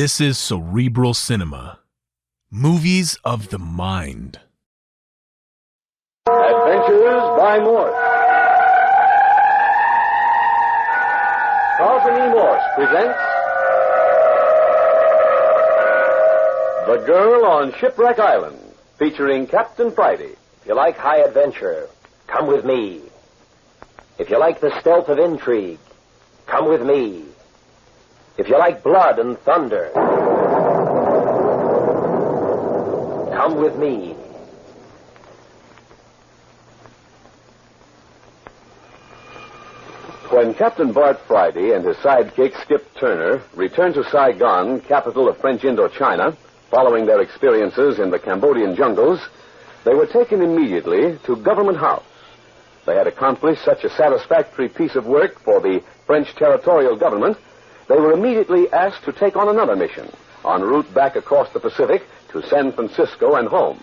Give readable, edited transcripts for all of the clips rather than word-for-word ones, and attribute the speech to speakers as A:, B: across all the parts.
A: This is Cerebral Cinema. Movies of the mind.
B: Adventures by Morse. Carlton E. Morse presents The Girl on Shipwreck Island, featuring Captain Friday.
C: If you like high adventure, come with me. If you like the stealth of intrigue, come with me. If you like blood and thunder, come with me.
B: When Captain Bart Friday and his sidekick Skip Turner returned to Saigon, capital of French Indochina, following their experiences in the Cambodian jungles, they were taken immediately to Government House. They had accomplished such a satisfactory piece of work for the French territorial government, they were immediately asked to take on another mission, en route back across the Pacific to San Francisco and home.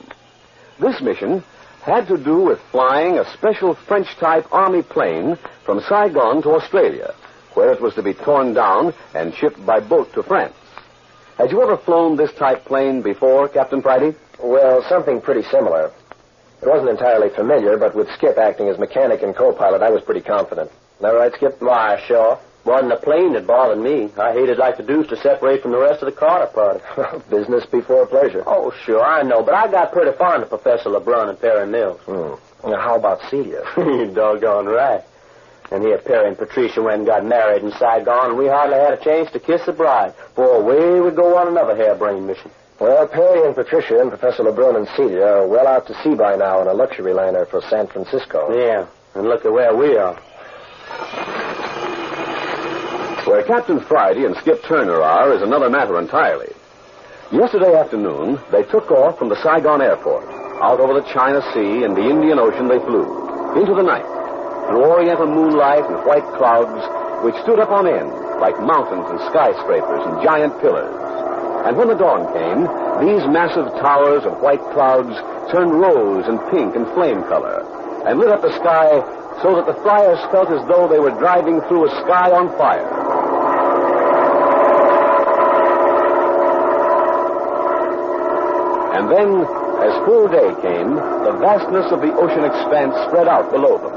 B: This mission had to do with flying a special French-type Army plane from Saigon to Australia, where it was to be torn down and shipped by boat to France. Had you ever flown this type plane before, Captain Friday?
C: Well, something pretty similar. It wasn't entirely familiar, but with Skip acting as mechanic and co-pilot, I was pretty confident. Isn't that right, Skip?
D: Why, sure. Wasn't the plane that bothered me. I hated like the deuce to separate from the rest of the Carter party.
C: Business before pleasure.
D: Oh, sure, I know, but I got pretty fond of Professor LeBrun and Perry Mills.
C: Now, how about Celia?
D: You're doggone right. And here Perry and Patricia went and got married in Saigon, and we hardly had a chance to kiss the bride. Boy, away we go on another harebrained mission.
C: Well, Perry and Patricia and Professor LeBrun and Celia are well out to sea by now in a luxury liner for San Francisco.
D: Yeah, and look at where we are.
B: Where Captain Friday and Skip Turner are is another matter entirely. Yesterday afternoon, they took off from the Saigon airport. Out over the China Sea and the Indian Ocean they flew, into the night, through oriental moonlight and white clouds which stood up on end like mountains and skyscrapers and giant pillars. And when the dawn came, these massive towers of white clouds turned rose and pink and flame color and lit up the sky so that the flyers felt as though they were driving through a sky on fire. And then, as full day came, the vastness of the ocean expanse spread out below them.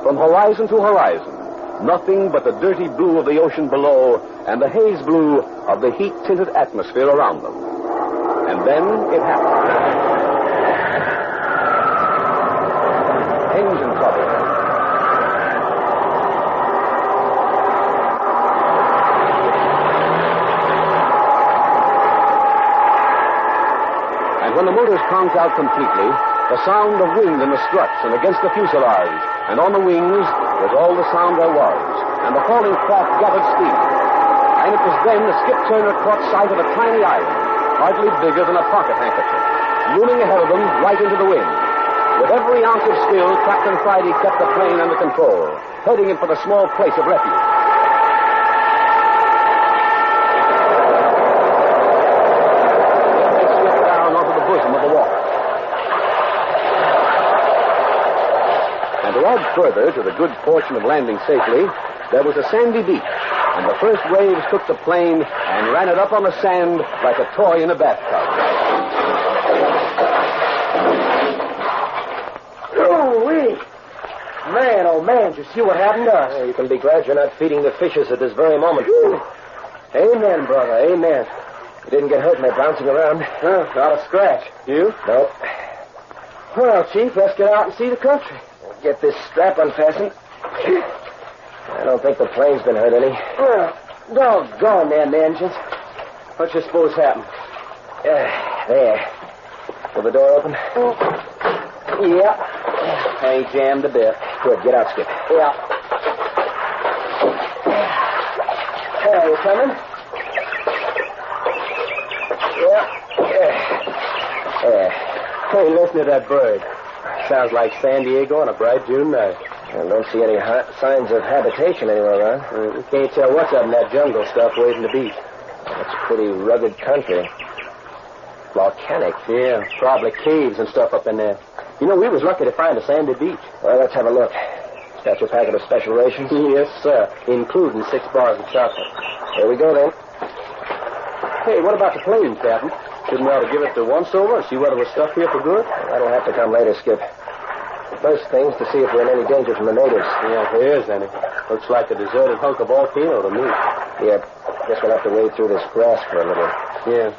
B: From horizon to horizon, nothing but the dirty blue of the ocean below and the haze blue of the heat-tinted atmosphere around them. And then it happened. Engine trouble. When the motors conked out completely, the sound of wind in the struts and against the fuselage and on the wings was all the sound there was, and the falling craft gathered steam. And it was then that Skip Turner caught sight of a tiny island, hardly bigger than a pocket handkerchief, looming ahead of them right into the wind. With every ounce of skill, Captain Friday kept the plane under control, heading it for the small place of refuge. To add further to the good fortune of landing safely, there was a sandy beach, and the first waves took the plane and ran it up on the sand like a toy in a bathtub.
D: Oh-wee! Man, oh man, did you see what happened to us?
C: You can be glad you're not feeding the fishes at this very moment.
D: Amen, brother, amen.
C: You didn't get hurt in there bouncing around?
D: Not a scratch. You?
C: Nope.
D: Well, Chief, let's get out and see the country.
C: Get this strap unfastened. I don't think the plane's been hurt any.
D: Well, doggone them engines. What you suppose happened?
C: There. Will the door open?
D: Yeah. Ain't jammed a bit.
C: Good. Get out, Skip.
D: Yeah. Hey, you coming? Hey, listen to that bird. Sounds like San Diego on a bright June night.
C: I don't see any signs of habitation anywhere around.
D: You can't tell what's up in that jungle stuff waving the beach.
C: It's pretty rugged country. Volcanic.
D: Yeah, probably caves and stuff up in there. You know, we was lucky to find a sandy beach.
C: Well, let's have a look. Got your packet of special rations?
D: Yes, sir, including 6 bars of chocolate.
C: Here we go, then.
D: Hey, what about the plane, Captain? Didn't we ought to give it the once-over and see whether we're stuck here for good?
C: That'll have to come later, Skip. First thing's to see if we're in any danger from the natives.
D: Yeah, if there is any. Looks like a deserted hunk of volcano to me.
C: Yeah, guess we'll have to wade through this grass for a little.
D: Yeah.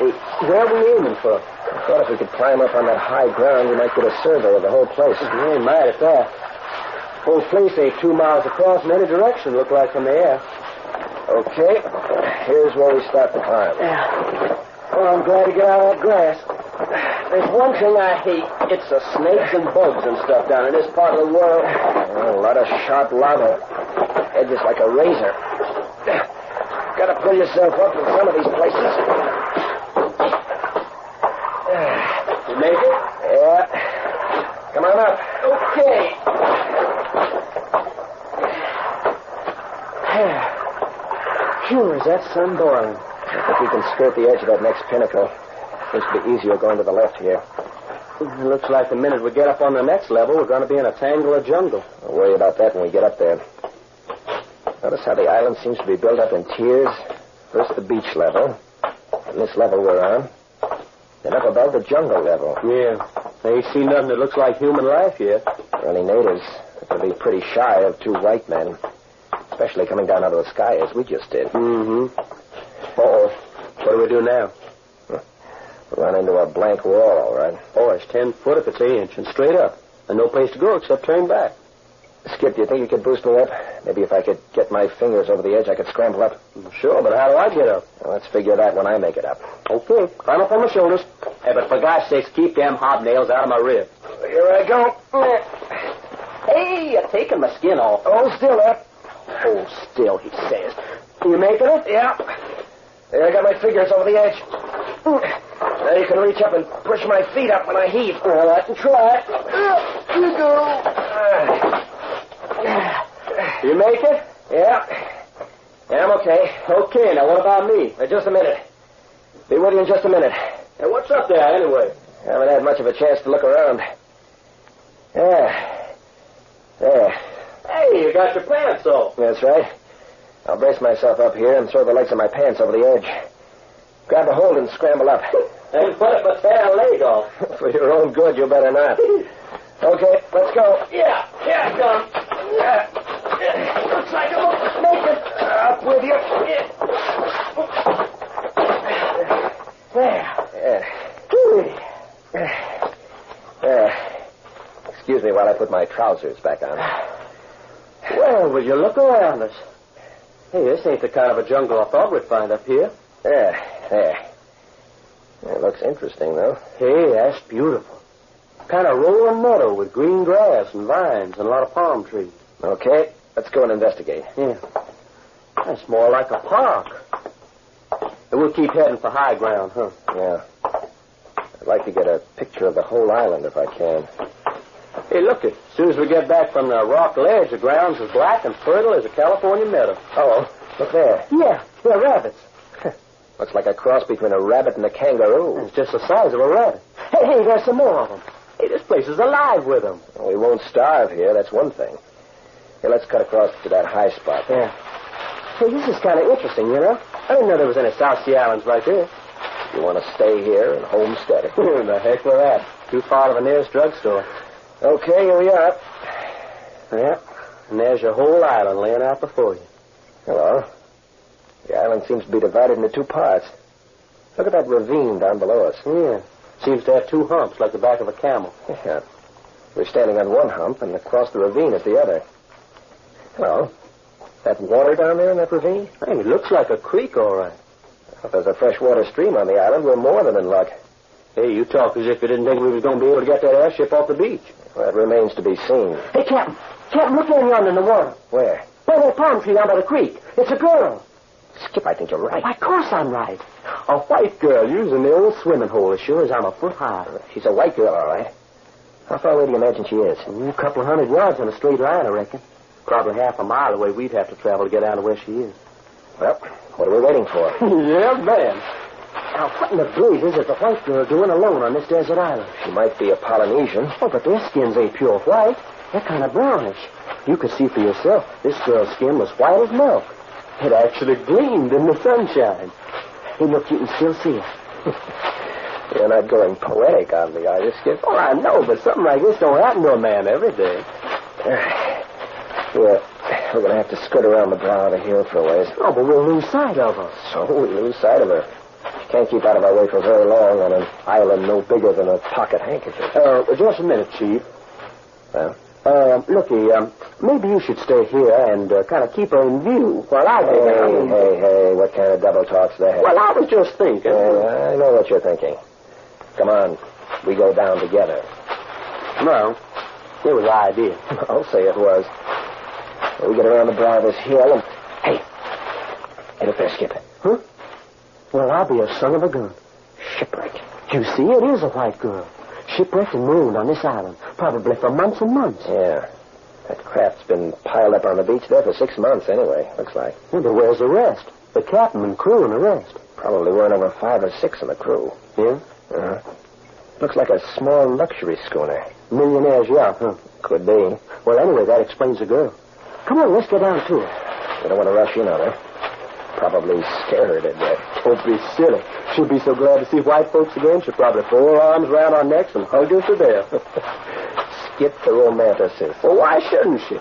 D: Hey, where are we aiming for?
C: I thought if we could climb up on that high ground, we might get a survey of the whole place.
D: We ain't mad at that. Whole place ain't 2 miles across in any direction, look like from the air.
C: Okay, here's where we start the climb.
D: Yeah. Well, I'm glad to get out of that grass. There's one thing I hate. It's the snakes and bugs and stuff down in this part of the world.
C: A lot of sharp lava. Edges like a razor. Gotta pull yourself up in some of these places.
D: You make it?
C: Yeah. Come on up.
D: Okay. Phew, is that sun boiling?
C: I think we can skirt the edge of that next pinnacle. Seems to be easier going to the left here.
D: It looks like the minute we get up on the next level, we're going to be in a tangle of jungle.
C: I'll worry about that when we get up there. Notice how the island seems to be built up in tiers. First the beach level, and this level we're on. Then up above the jungle level.
D: Yeah. I ain't seen nothing that looks like human life yet.
C: Any natives will be pretty shy of 2 white men. Especially coming down out of the sky as we just did.
D: Mm-hmm. Uh-oh. What do we do now?
C: Run into a blank wall, all right.
D: Oh, it's 10 foot if it's an inch, and straight up. And no place to go except turn back.
C: Skip, do you think you could boost me up? Maybe if I could get my fingers over the edge, I could scramble up.
D: Sure, but how do I get up?
C: Well, let's figure that when I make it up.
D: Okay, climb up on my shoulders. Hey, but for God's sakes, keep them hobnails out of my rib.
C: Here I go.
D: Hey, you're taking my skin off.
C: Hold still, up.
D: Hold still, he says. You making it?
C: Yeah. There, I got my fingers over the edge. Now you can reach up and push my feet up when I heave.
D: Well, I can try.
C: Here you go.
D: You make it?
C: Yeah. Yeah, I'm okay.
D: Okay, now what about me?
C: Just a minute. Be with you in just a minute.
D: Hey, what's up there, anyway?
C: I haven't had much of a chance to look around. Yeah. There.
D: Hey, you got your pants off.
C: That's right. I'll brace myself up here and throw the legs of my pants over the edge. Grab a hold and scramble up.
D: And put up a fair leg off.
C: For your own good, you better not. Okay, let's go.
D: Yeah, come. Looks like I'm going to make it.
C: Up with you. There. Excuse me while I put my trousers back on.
D: Well, will you look around us? Hey, this ain't the kind of a jungle I thought we'd find up here.
C: There. It looks interesting, though.
D: Hey, that's beautiful. Kind of rolling meadow with green grass and vines and a lot of palm trees.
C: Okay, let's go and investigate.
D: Yeah. That's more like a park. And we'll keep heading for high ground, huh?
C: Yeah. I'd like to get a picture of the whole island if I can.
D: Hey, look it. As soon as we get back from the rock ledge, the ground's as black and fertile as a California meadow.
C: Oh, look there.
D: Yeah, they're rabbits.
C: Looks like a cross between a rabbit and a kangaroo.
D: It's just the size of a rabbit. Hey, there's some more of them. Hey, this place is alive with them.
C: Well, we won't starve here, that's one thing. Here, let's cut across to that high spot.
D: Yeah. Hey, this is kind of interesting, you know? I didn't know there was any South Sea Islands like this.
C: You want to stay here and homestead it?
D: The heck with that. Too far to the nearest drugstore.
C: Okay, here we are.
D: Yeah, and there's your whole island laying out before you.
C: Hello. The island seems to be divided into 2 parts. Look at that ravine down below us.
D: Yeah. Seems to have 2 humps like the back of a camel.
C: Yeah. We're standing on one hump, and across the ravine is the other. Hello. That water down there in that ravine?
D: Hey, it looks like a creek, all right.
C: If there's a freshwater stream on the island, we're more than in luck.
D: Hey, you talk as if you didn't think we was going to be able to get that airship off the beach.
C: Well, it remains to be seen.
D: Hey, Captain. Captain, look down yonder in the water.
C: Where?
D: By that palm tree down by the creek. It's a girl.
C: Skip, I think you're right.
D: Why, of course I'm right. A white girl using the old swimming hole as sure as I'm a foot high.
C: She's a white girl, all right. How far away do you imagine she is?
D: A couple of 100 yards in a straight line, I reckon. Probably half a mile away we'd have to travel to get down to where she is.
C: Well, what are we waiting for?
D: Yeah, man. Now, what in the blazes is the white girl doing alone on this desert island?
C: She might be a Polynesian.
D: Oh, but their skins ain't pure white. They're kind of brownish. You could see for yourself. This girl's skin was white as milk. It actually gleamed in the sunshine. Hey, look, you can still see it.
C: You're not going poetic on me, are you, Skip?
D: Oh, I know, but something like this don't happen to a man every day.
C: We're going to have to skirt around the brow of the hill for a ways.
D: Oh, but we'll lose sight of her.
C: So we lose sight of her. She can't keep out of our way for very long on an island no bigger than a pocket handkerchief.
D: Just a minute, Chief.
C: Well?
D: Looky, maybe you should stay here and kind of keep her in view while I go down.
C: Hey, what kind of double talk's that?
D: Well, I was just thinking.
C: I know what you're thinking. Come on, we go down together.
D: No, it was an idea.
C: I'll say it was. We get around the brow of this hill and... Hey, get up there, Skip.
D: Huh? Well, I'll be a son of a gun.
C: Shipwreck.
D: You see, it is a white girl. Shipwrecked and marooned on this island, probably for months and months.
C: Yeah. That craft's been piled up on the beach there for 6 months anyway, looks like.
D: Well, then where's the rest? The captain and crew and the rest.
C: Probably weren't over 5 or 6 in the crew.
D: Yeah?
C: Uh-huh. Looks like a small luxury schooner.
D: Millionaire's yacht, huh?
C: Could be.
D: Well, anyway, that explains the girl. Come on, let's get down to her.
C: We don't want to rush in on her. Probably scare her to death.
D: Don't be silly. She'll be so glad to see white folks again, she'll probably throw her arms around our necks and hug us to death.
C: Skip the romanticist.
D: Well, why shouldn't she?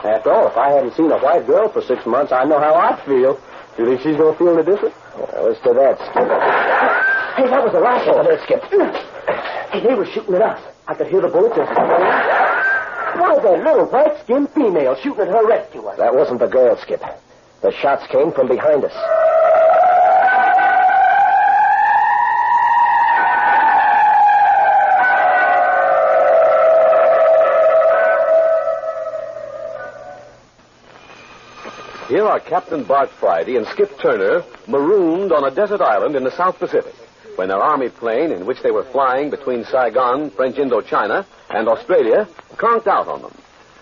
D: After all, if I hadn't seen a white girl for 6 months, I know how I'd feel. Do you think she's going to feel any different?
C: Well, as to that, Skip.
D: Hey, that was a rifle.
C: There, Skip.
D: Hey, they were shooting at us. I could hear the bullets just coming out. Why, that little white-skinned female shooting at her rescuer.
C: That wasn't the girl, Skip. The shots came from behind us.
B: Here are Captain Bart Friday and Skip Turner marooned on a desert island in the South Pacific when their army plane, in which they were flying between Saigon, French Indochina, and Australia, conked out on them.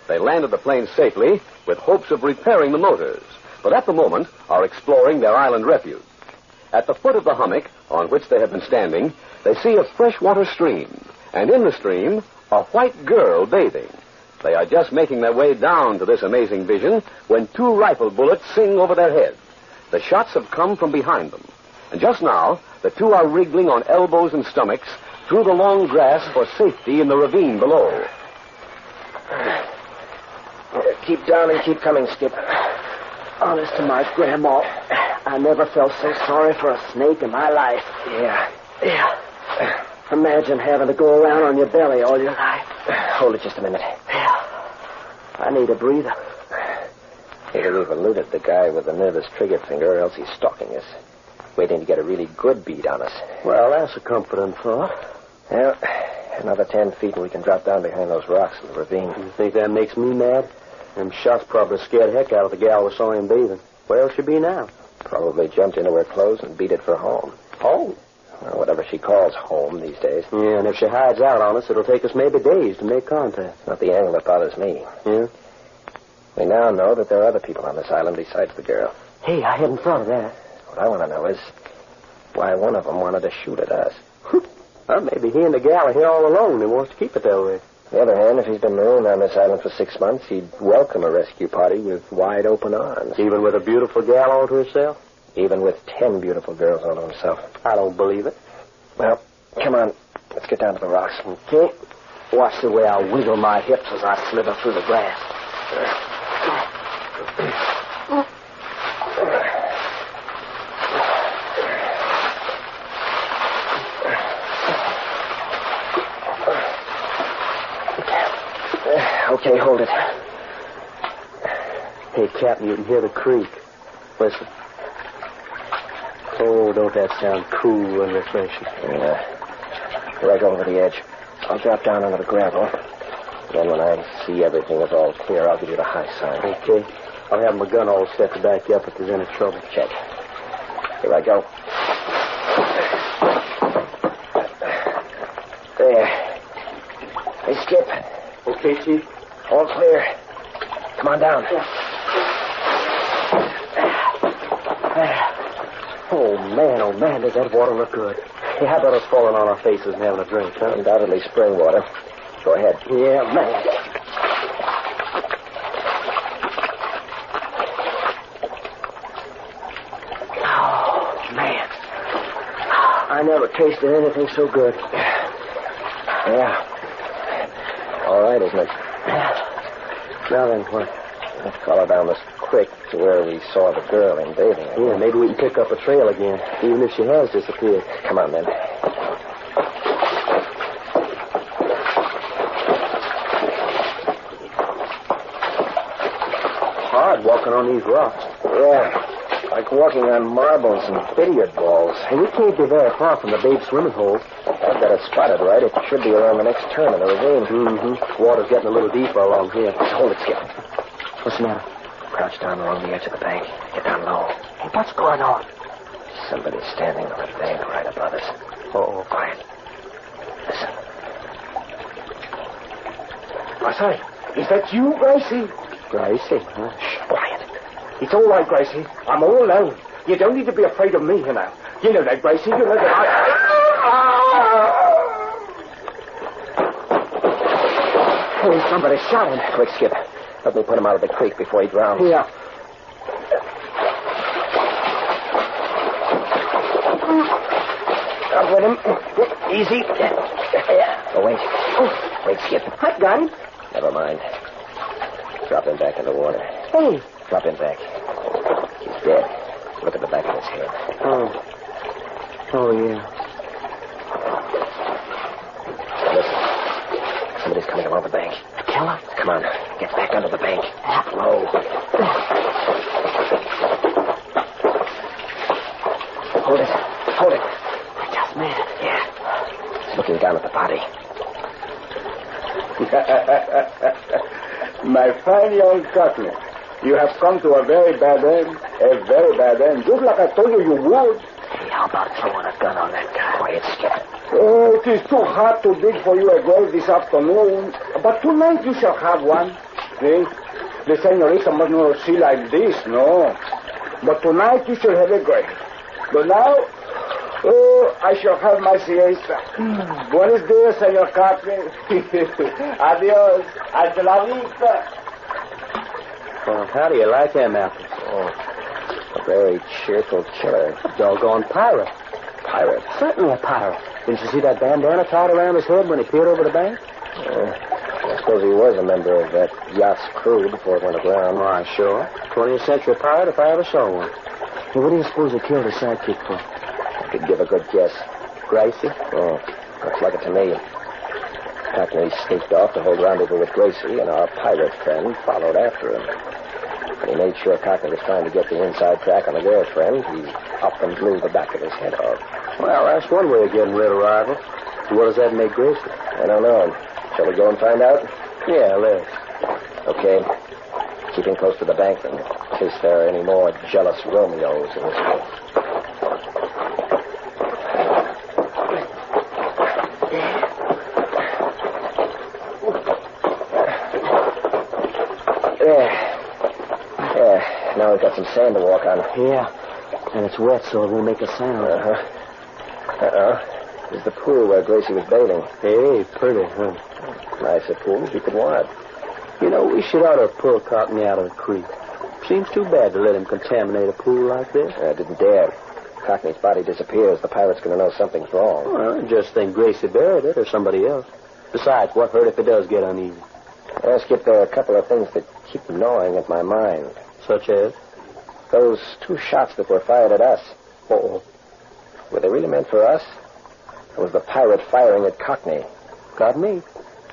B: They landed the plane safely with hopes of repairing the motors, but at the moment are exploring their island refuge. At the foot of the hummock on which they have been standing, they see a freshwater stream, and in the stream, a white girl bathing. They are just making their way down to this amazing vision when 2 rifle bullets sing over their heads. The shots have come from behind them, and just now, the 2 are wriggling on elbows and stomachs through the long grass for safety in the ravine below.
C: Keep down and keep coming, Skip.
D: Honest to my grandma, I never felt so sorry for a snake in my life.
C: Yeah.
D: Imagine having to go around on your belly all your life.
C: Hold it just a minute.
D: I need a breather.
C: Here we've eluded the guy with the nervous trigger finger, or else he's stalking us. Waiting to get a really good beat on us.
D: Well, that's a comforting thought.
C: Well, another 10 feet and we can drop down behind those rocks in the ravine.
D: You think that makes me mad? Them shots probably scared the heck out of the gal we saw him bathing. Where'll she be now?
C: Probably jumped into her clothes and beat it for home.
D: Home?
C: Or whatever she calls home these days.
D: Yeah, and if she hides out on us, it'll take us maybe days to make contact.
C: Not the angle that bothers me.
D: Yeah?
C: We now know that there are other people on this island besides the girl.
D: Hey, I hadn't thought of that.
C: What I want to know is why one of them wanted to shoot at us.
D: Well, maybe he and the gal are here all alone and wants to keep it that way.
C: On the other hand, if he's been marooned on this island for 6 months, he'd welcome a rescue party with wide open arms.
D: Even with a beautiful gal all to herself?
C: Even with 10 beautiful girls all to himself.
D: I don't believe it.
C: Well, come on. Let's get down to the rocks.
D: Okay. Watch the way I wiggle my hips as I slither through the grass.
C: Okay, hold it.
D: Hey, Captain, you can hear the creek. Listen. Oh, don't that sound cool and refreshing?
C: Yeah. Here I go over the edge. I'll drop down onto the gravel. Then when I see everything is all clear, I'll give you the high sign.
D: Okay. I'll have my gun all set to back you up if there's any trouble.
C: Check. Here I go. There. Hey, Skip.
D: Okay, Chief.
C: All clear. Come on down.
D: Oh, man, does that water look good. Hey, how about us falling on our faces and having a drink, huh?
C: Undoubtedly spring water. Go ahead.
D: Yeah, man.
C: never tasted anything so good. Yeah. All right, isn't it? Now then, what? Let's follow down this creek to where we saw the girl in bathing.
D: Yeah, maybe we can pick up a trail again, even if she has disappeared.
C: Come on, then.
D: Hard walking on these rocks.
C: Yeah. Like walking on marbles and billiard balls.
D: And we can't be very far from the babe's swimming hole.
C: I've got it spotted right. It should be around the next turn in the ravine.
D: Mm-hmm. Water's getting a little deeper along here.
C: Hold it, Skip.
D: What's the matter?
C: Crouch down along the edge of the bank. Get down low.
D: Hey, what's going on?
C: Somebody's standing on the bank right above us.
D: Uh-oh.
C: Quiet. Listen.
E: Say, is that you, Gracie?
D: Gracie?
C: Shh, quiet.
E: It's all right, Gracie. I'm all alone. You don't need to be afraid of me, you know. You know that, Gracie. You know that
C: Hey, somebody's shot him. Quick, Skip. Let me put him out of the creek before he drowns.
E: Yeah.
C: Up with him. Easy. Oh, wait. Wait, Skip.
D: I got him.
C: Never mind. Drop him back in the water.
D: Hey.
C: Drop him back. He's dead. Look at the back of his head.
D: Oh, yeah.
C: Listen. Somebody's coming along the bank.
D: Killer?
C: Come on. Get back under the bank. Low. Hold it. Hold it.
D: Just man.
C: Yeah. He's looking down at the body.
E: My fine young Cockney, you have come to a very bad end. A very bad end. Just like I told you you would.
C: Hey, how about throwing a gun on that guy? Quiet, Skip.
E: Oh, it is too hard to dig for you a grave this afternoon. But tonight you shall have one. See? The senorita must not see like this, no. But tonight you shall have a grave. But now, I shall have my siesta. Buenos dias, senor Captain. Adios. Hasta la vista.
D: Well, how do you like him, Apple?
C: Oh, a very cheerful killer.
D: Doggone pirate.
C: Pirate.
D: Certainly a pirate. Didn't you see that bandana tied around his head when he peered over the bank?
C: I suppose he was a member of that yacht's crew before it went aground.
D: Why, sure. 20th century pirate if I ever saw one. Hey, what do you suppose he killed his sidekick for?
C: I could give a good guess.
D: Gracie?
C: Oh, looks like it to me. Cockney sneaked off to hold rendezvous with Gracie, and our pirate friend followed after him. When he made sure Cockney was trying to get the inside track on the girlfriend, he up and blew the back of his head off.
D: Well, that's one way of getting rid of rivals. So what does that make Gracie?
C: I don't know. Shall we go and find out?
D: Yeah, let's.
C: Okay. Keeping close to the bank, in case there are any more jealous Romeos in this place. There. Now we've got some sand to walk on.
D: Yeah. And it's wet, so it won't make a sound.
C: There's the pool where Gracie was bathing.
D: Hey, pretty, huh?
C: Nice a pool as you could want.
D: You know, we should ought to pull Cockney out of the creek. Seems too bad to let him contaminate a pool like this.
C: I didn't dare. Cockney's body disappears. The pirate's going to know something's wrong.
D: Well, I just think Gracie buried it or somebody else. Besides, what hurt if it does get uneasy?
C: Well, Skip, there are a couple of things that keep gnawing at my mind.
D: Such as?
C: Those 2 shots that were fired at us.
D: Uh-oh.
C: Were they really meant for us? Or was the pirate firing at Cockney?
D: Got me.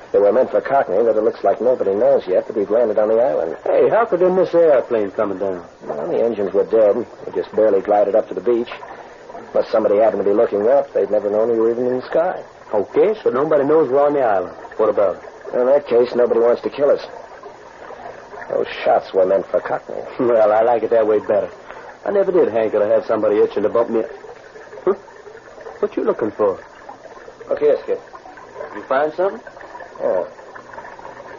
C: If they were meant for Cockney, then it looks like nobody knows yet that we've landed on the island.
D: Hey, how could they miss the airplane coming down?
C: Well, the engines were dead. They just barely glided up to the beach. Unless somebody happened to be looking up, they'd never known we were even in the sky.
D: Okay, so nobody knows we're on the island. What about it?
C: In that case, nobody wants to kill us. Those shots were meant for Cockney.
D: Well, I like it that way better. I never did hanker to have somebody itching to bump me. Huh? What you looking for?
C: Look here, Skip.
D: You find something?
C: Oh.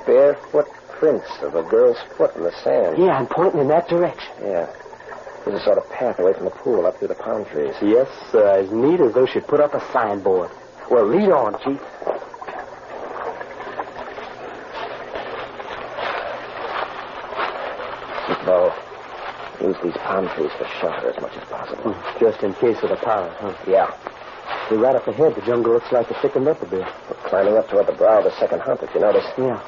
C: Barefoot prints of a girl's foot in the sand.
D: Yeah, I'm pointing in that direction.
C: Yeah. There's a sort of path away from the pool up through the palm trees.
D: Yes, sir. As neat as though she'd put up a signboard. Well, lead on, Chief.
C: Keep low. Use these palm trees for shelter as much as possible.
D: Just in case of the pirate, huh?
C: Yeah.
D: We're right up ahead. The jungle looks like it thickened up a bit.
C: We're climbing up toward the brow of the second hump, if you notice.
D: Yeah.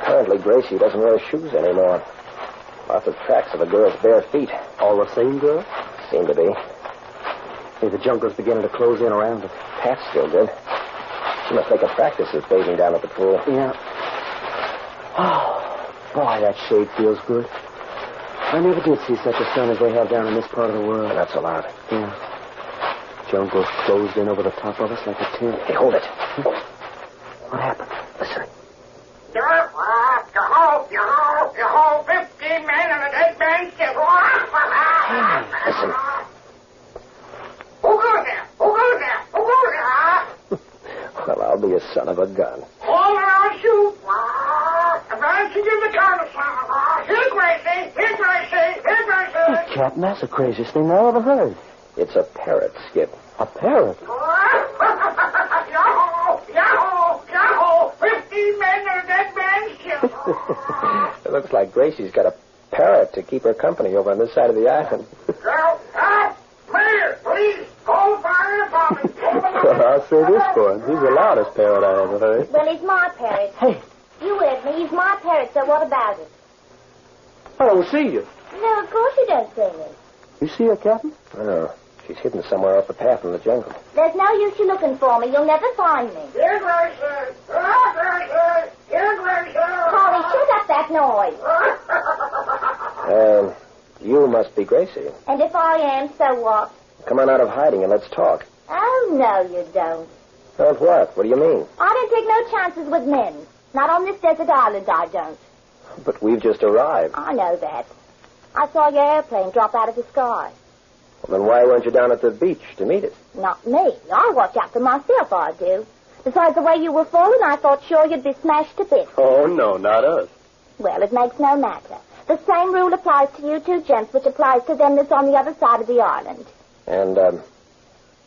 C: Apparently, Gracie doesn't wear shoes anymore. Lots of tracks of a girl's bare feet.
D: All the same girl?
C: Seem to be.
D: Hey, the jungle's beginning to close in around us.
C: Path's still good. She must make a practice of bathing down at the pool.
D: Yeah. Oh, boy, that shade feels good. I never did see such a sun as they have down in this part of the world.
C: That's a lot.
D: Yeah. Jungle's closed in over the top of us like a tent.
C: Hey, hold it.
D: What happened?
C: Listen.
F: Yo-ho, 15 men and a dead man still.
C: Listen.
F: Who goes there? Who goes there? Who goes there?
C: Well, I'll be a son of a gun.
F: All around shoot. Advance to give the counter sound. Here, Gracie. Here, Gracie. Here, Gracie.
D: Captain, that's the craziest thing I ever heard.
C: It's a parrot, Skip.
D: A parrot?
F: Yo-ho, 15 men and a dead man still.
C: It looks like Gracie's got a parrot to keep her company over on this side of the island.
F: Girl, Mayor, please, call fire department.
D: Well, I'll say this for him. He's the loudest parrot I ever heard.
G: Well, he's my parrot.
D: Hey,
G: You heard me. He's my parrot, so what about it?
D: I don't see you.
G: No, of course you don't see me.
D: You see her, Captain?
C: Oh, she's hidden somewhere off the path in the jungle.
G: There's no use you looking for me. You'll never find me.
F: Here, Gracie. Here, Gracie.
G: Polly, shut up that noise.
C: You must be Gracie.
G: And if I am, so what?
C: Come on out of hiding and let's talk.
G: Oh, no, you don't.
C: Don't what? What do you mean?
G: I don't take no chances with men. Not on this desert island, I don't.
C: But we've just arrived.
G: I know that. I saw your airplane drop out of the sky.
C: Well, then why weren't you down at the beach to meet it?
G: Not me. I watch out for myself, I do. Besides, the way you were falling, I thought sure you'd be smashed to bits.
D: Oh, no, not us.
G: Well, it makes no matter. The same rule applies to you two gents, which applies to them that's on the other side of the island.
C: And,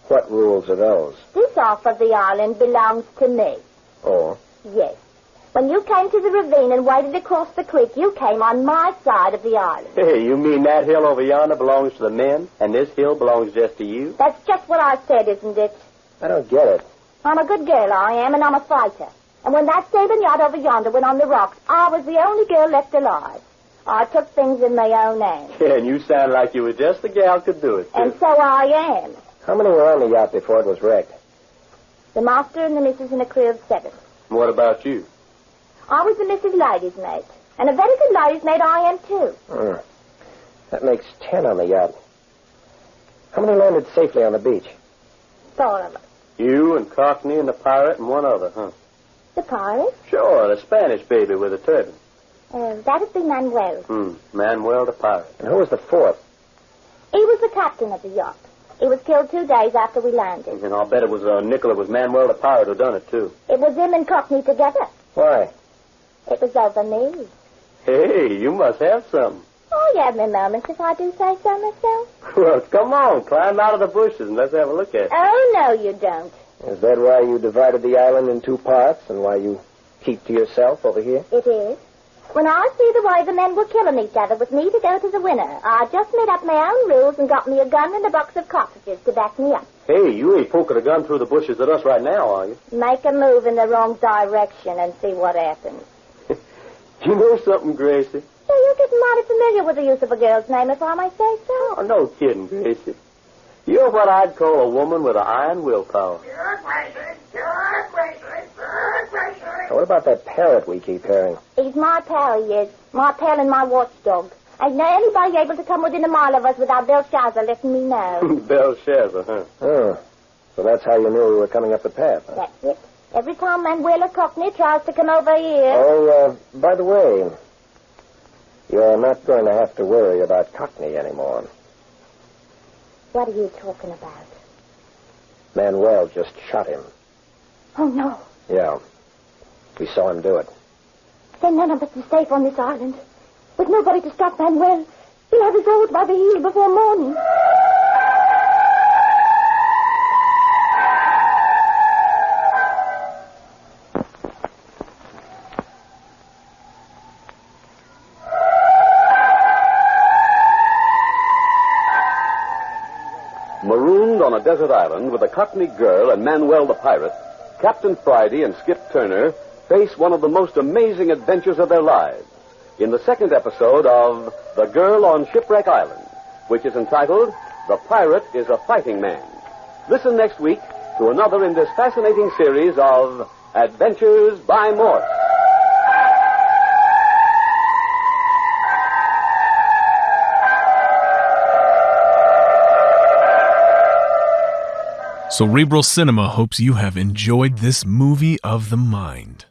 C: what rules are those?
G: This half of the island belongs to me.
C: Oh.
G: Yes. When you came to the ravine and waded across the creek, you came on my side of the island.
D: Hey, you mean that hill over yonder belongs to the men, and this hill belongs just to you?
G: That's just what I said, isn't it?
C: I don't get it.
G: I'm a good girl, I am, and I'm a fighter. And when that sailing yacht over yonder went on the rocks, I was the only girl left alive. I took things in my own hands.
D: Yeah, and you sound like you were just the gal could do it, too.
G: And so I am.
C: How many were on the yacht before it was wrecked?
G: The master and the missus and a crew of 7.
D: What about you?
G: I was the missus' lady's mate. And a very good lady's mate I am, too.
C: That makes 10 on the yacht. How many landed safely on the beach?
G: 4 of us.
D: You and Cockney and the pirate and one other, huh?
G: The pirate?
D: Sure, the Spanish baby with a turban.
G: That'd be Manuel.
D: Manuel the pirate.
C: And who was the fourth?
G: He was the captain of the yacht. He was killed 2 days after we landed.
D: And I'll bet it was Nicola was Manuel the pirate who done it, too.
G: It was him and Cockney together.
C: Why?
G: It was over me.
D: Hey, you must have something.
G: Oh, you have me moments if I do say so myself.
D: Well, come on, climb out of the bushes and let's have a look at it.
G: Oh, no, you don't.
C: Is that why you divided the island in 2 parts and why you keep to yourself over here?
G: It is. When I see the way the men were killing each other with me to go to the winner, I just made up my own rules and got me a gun and a box of cartridges to back me up.
D: Hey, you ain't poking a gun through the bushes at us right now, are you?
G: Make a move in the wrong direction and see what happens.
D: You know something, Gracie?
G: So you're getting mighty familiar with the use of a girl's name, if I may say so.
D: Oh, no kidding, Gracie. You're what I'd call a woman with an iron willpower.
F: Here, Gracie. Here, Gracie. Here, Gracie.
C: Now, what about that parrot we keep hearing?
G: He's my pal, he is. My pal and my watchdog. Ain't no anybody able to come within a mile of us without Belshazzar letting me know.
D: Belshazzar, huh?
C: Oh. So that's how you knew we were coming up the path, huh?
G: That's it. Every time Manuel or Cockney tries to come over here...
C: Oh, by the way, you're not going to have to worry about Cockney anymore.
G: What are you talking about?
C: Manuel just shot him.
G: Oh, no.
C: Yeah. We saw him do it.
G: Then none of us is safe on this island. With nobody to stop Manuel, he'll have his hold by the heel before morning.
B: Marooned Stranded on a desert island with a Cockney girl and Manuel the pirate, Captain Friday and Skip Turner face one of the most amazing adventures of their lives in the second episode of The Girl on Shipwreck Island, which is entitled The Pirate is a Fighting Man. Listen next week to another in this fascinating series of Adventures by Morse.
A: Cerebral Cinema hopes you have enjoyed this movie of the mind.